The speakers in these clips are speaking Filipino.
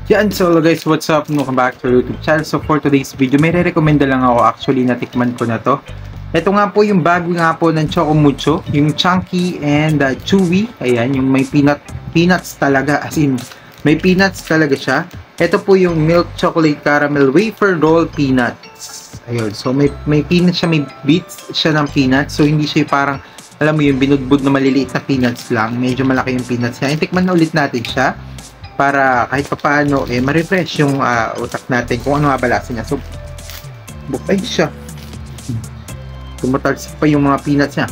Yan, so hello guys, what's up? Welcome back to our YouTube channel. So for today's video, may re-recommenda lang ako. Actually, natikman ko na to. Ito nga po yung bago nga po ng Choco Mucho, yung chunky and chewy. Ayan, yung may peanuts talaga, as in, may peanuts talaga siya. Ito po yung milk chocolate caramel wafer roll peanuts. Ayun, so may peanuts siya, may bits siya ng peanuts. So hindi siya parang, alam mo yung binudbud na maliliit na peanuts lang. Medyo malaki yung peanuts niya. Tikman na ulit natin siya para kahit paano ma-refresh yung utak natin kung ano nga ba lasa niya. So, bukay siya. Tumatalsik pa yung mga peanuts niya.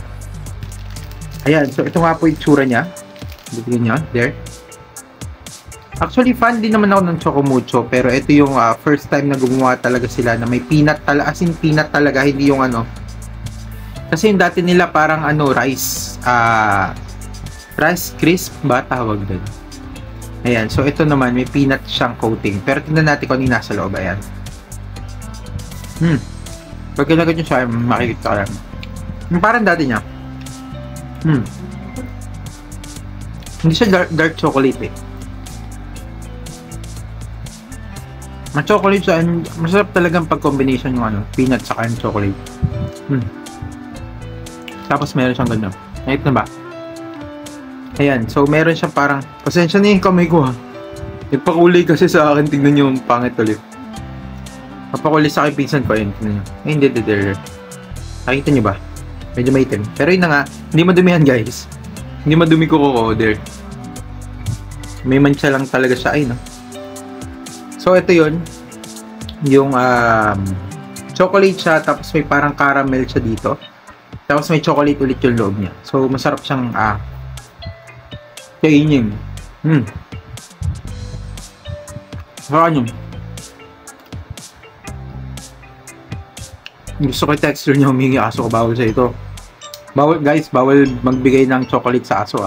Ayan, so ito nga po yung tsura niya. Bigyan niya, there. Actually, fan din naman ako ng Choco Mucho, pero ito yung first time na gumawa talaga sila na may peanut talaga, as in peanut talaga, hindi yung ano. Kasi yung dati nila parang rice crisp ba tawag doon. Ayan, so ito naman, may peanut siyang coating. Pero tingnan natin kung ano yung nasa loob. Ayan. Pag kinagat nyo siya, makikita ka lang. Yung parang dati niya. Hindi siya dark chocolate eh. Ma-chocolate siya. Masarap talagang pag-combination yung peanut saka yung chocolate. Tapos meron siyang ganyan. Nakita na ba? Ayan, so meron siya parang, pasensya na yung kamay ko ha. Nagpakulay kasi sa akin, tignan nyo yung pangit ulit. Papakulay sa akin pinsan ko, ayun, tignan nyo. Ay, hindi. Nakita nyo ba? Medyo maitim. Pero yun na nga, hindi madumihan guys. Hindi madumi ko there. May mancha lang talaga siya, ay no. So ito yun, yung chocolate siya, tapos may parang caramel siya dito. Tapos may chocolate ulit yung loob niya. So masarap siyang kainin. Saan yun? Gusto ko texture niya humingi aso ko, bawal sa ito. Bawal guys, bawal magbigay ng chocolate sa aso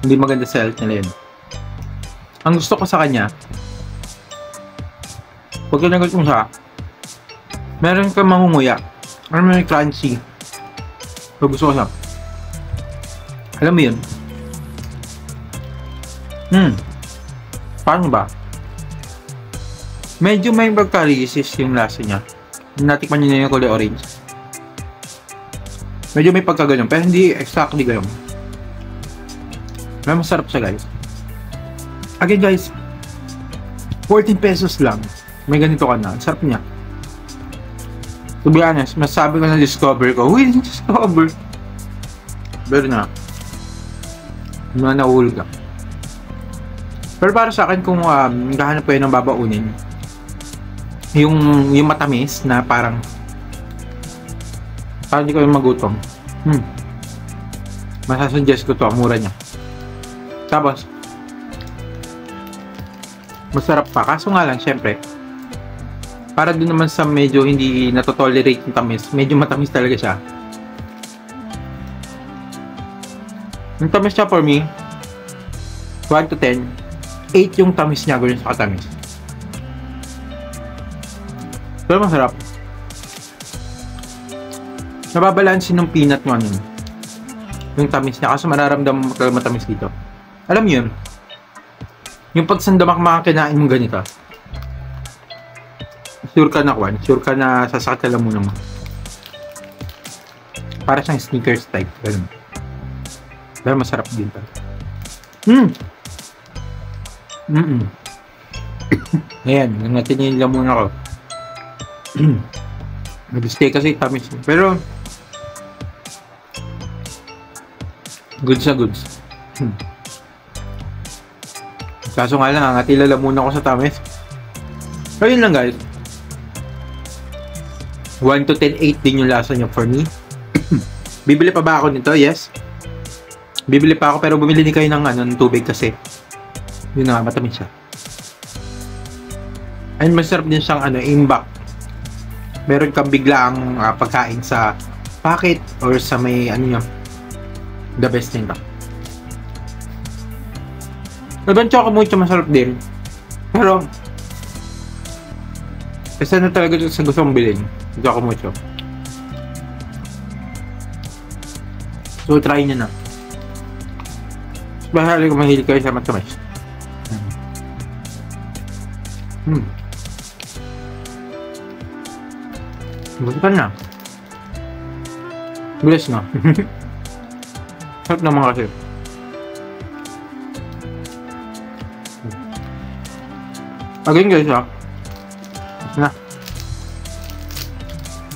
Hindi maganda sa health nila yun. Ang gusto ko sa kanya, pag kinagat mo siya, meron kang mangunguya. May crunchy. So gusto ko siya. Alam mo yun? Paano ba? Medyo may pagka-resist yung lasa niya. Natikman niyo na yung kulay orange. Medyo may pagka-ganyan, pero hindi exactly ganyan. Pero masarap siya guys. Again guys, 14 pesos lang. May ganito ka na. Sarap niya. To be honest, masabi ko na discover ko. Uy, discover. Pero na. Mga nahulog ka. Pero para sa akin, kung naghahanap kayo ng babaunin, yung matamis na parang hindi kayo magutom, masasuggest ko to, mura niya. Tapos masarap pa, kaso nga lang syempre para dun naman sa medyo hindi natotolerate yung tamis, medyo matamis talaga siya. Yung tamis niya for me 1 to 10, 8 yung tamis niya, gano'n sa katamis. Pero masarap. Nababalansin ng peanut mo yung tamis niya, kasi mararamdaman mo talaga matamis dito. Alam mo yun? Yung pagsandamak makakinain mong ganito, sure ka na sasakit ka lang muna mo. Para siyang Snickers type, ganun. Pero masarap din talaga. Ayan, natin yung lamon ako. Nag-stay kasi tamis. Pero goods na goods. Kaso nga lang, angatila lamon ako sa tamis. So yun lang guys. 1 to 10, 8 din yung lasa niya for me. Bibili pa ba ako nito? Yes. Bibili pa ako, pero bumili din kayo ng tubig kasi yun na, matamis siya. And masarap din siyang imbak. Meron kang biglaang pagkain sa packet or sa may the best nito. Ibang Choco Mucho masarap din. Pero isa na talaga sa gusto kong bilhin, Choco Mucho. So try nyo na. Bahali kung mahilig kayo sa matamis. Buti ka na. Bilis na. Sarap naman kasi. Again guys na.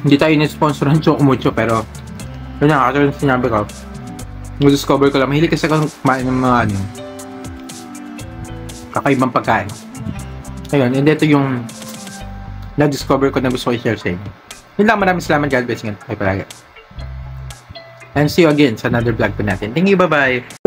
Hindi tayo in-sponsor ng Chocomucho pero yun na, kasi yung sinabi ko, discover ko lang, mahilig kasi ako kumain ng mga ano, kakaibang pagkain. Ayun, and ito yung na-discover ko na gusto ko i-share sa inyo. Yun lang, maraming salamat, God bless. Kayo palagi. And see you again sa another vlog po natin. Thank you, bye-bye!